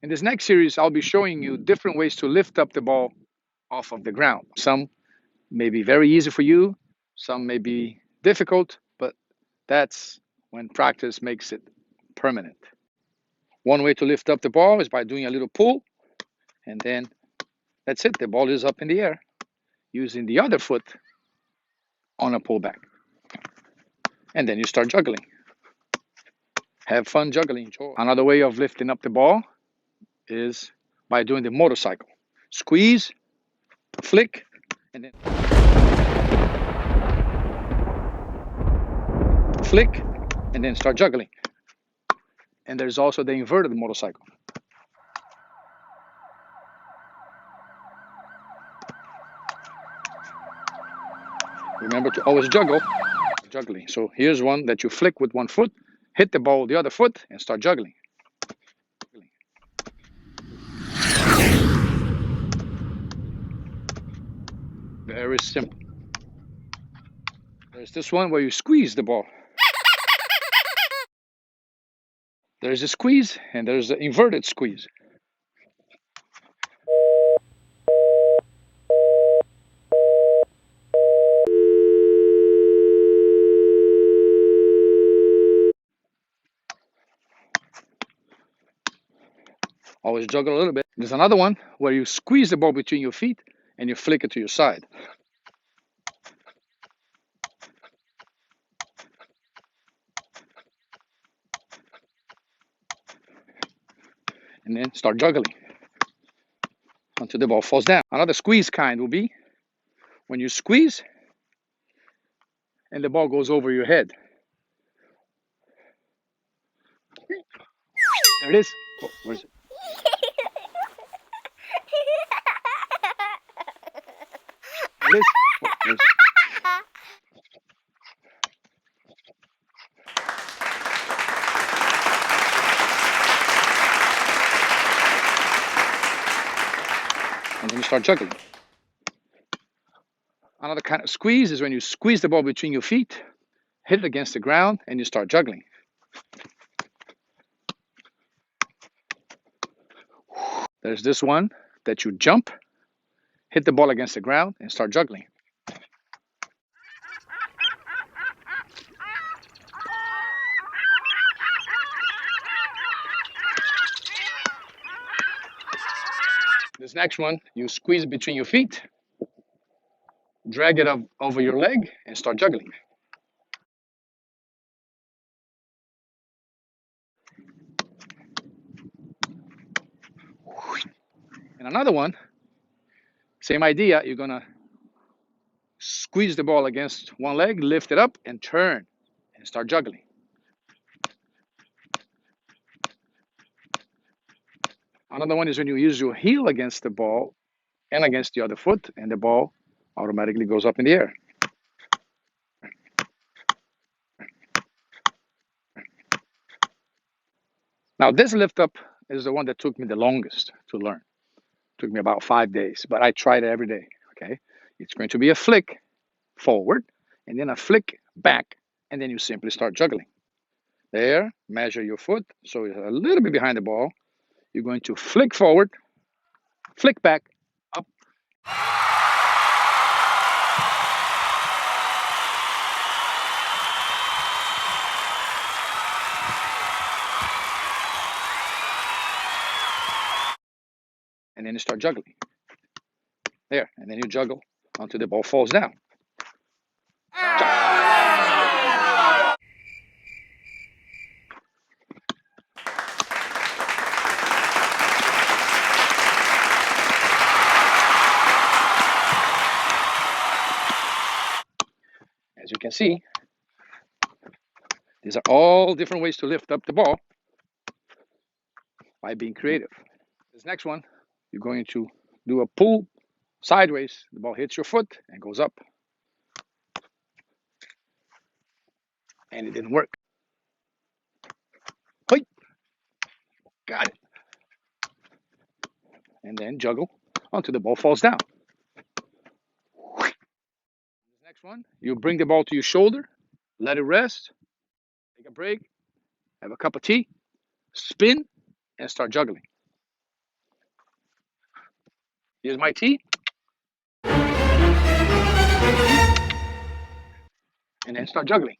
In this next series, I'll be showing you different ways to lift up the ball off of the ground. Some may be very easy for you, some may be difficult, but that's when practice makes it permanent. One way to lift up the ball is by doing a little pull, and then that's it. The ball is up in the air using the other foot on a pullback. And then you start juggling. Have fun juggling. Enjoy. Another way of lifting up the ball is by doing the motorcycle. Squeeze, flick, and then flick, and then start juggling. And there's also the inverted motorcycle. Remember to always juggle. Juggling. So here's one that you flick with one foot, hit the ball with the other foot, and start juggling. Very simple. There's this one where you squeeze the ball. There's a squeeze, and there's the inverted squeeze. Always juggle a little bit. There's another one where you squeeze the ball between your feet and you flick it to your side. And then start juggling until the ball falls down. Another squeeze kind will be when you squeeze and the ball goes over your head. There it is. Oh, where's it? There it is. Oh, where's it? And then you start juggling. Another kind of squeeze is when you squeeze the ball between your feet, hit it against the ground, and you start juggling. There's this one that you jump, hit the ball against the ground, and start juggling. This next one, you squeeze between your feet, drag it up over your leg, and start juggling. And another one, same idea, you're gonna squeeze the ball against one leg, lift it up, and turn, and start juggling. Another one is when you use your heel against the ball and against the other foot, and the ball automatically goes up in the air. Now, this lift up is the one that took me the longest to learn. It took me about 5 days, but I tried it every day. Okay, it's going to be a flick forward, and then a flick back, and then you simply start juggling. There, measure your foot, so it's a little bit behind the ball. You're going to flick forward, flick back, up. And then you start juggling. There, and then you juggle until the ball falls down. As you can see, these are all different ways to lift up the ball by being creative. This next one, you're going to do a pull sideways. The ball hits your foot and goes up. And it didn't work. Hey, got it. And then juggle until the ball falls down. This next one, you bring the ball to your shoulder, let it rest, take a break, have a cup of tea, spin, and start juggling. Use my tee, and then start juggling.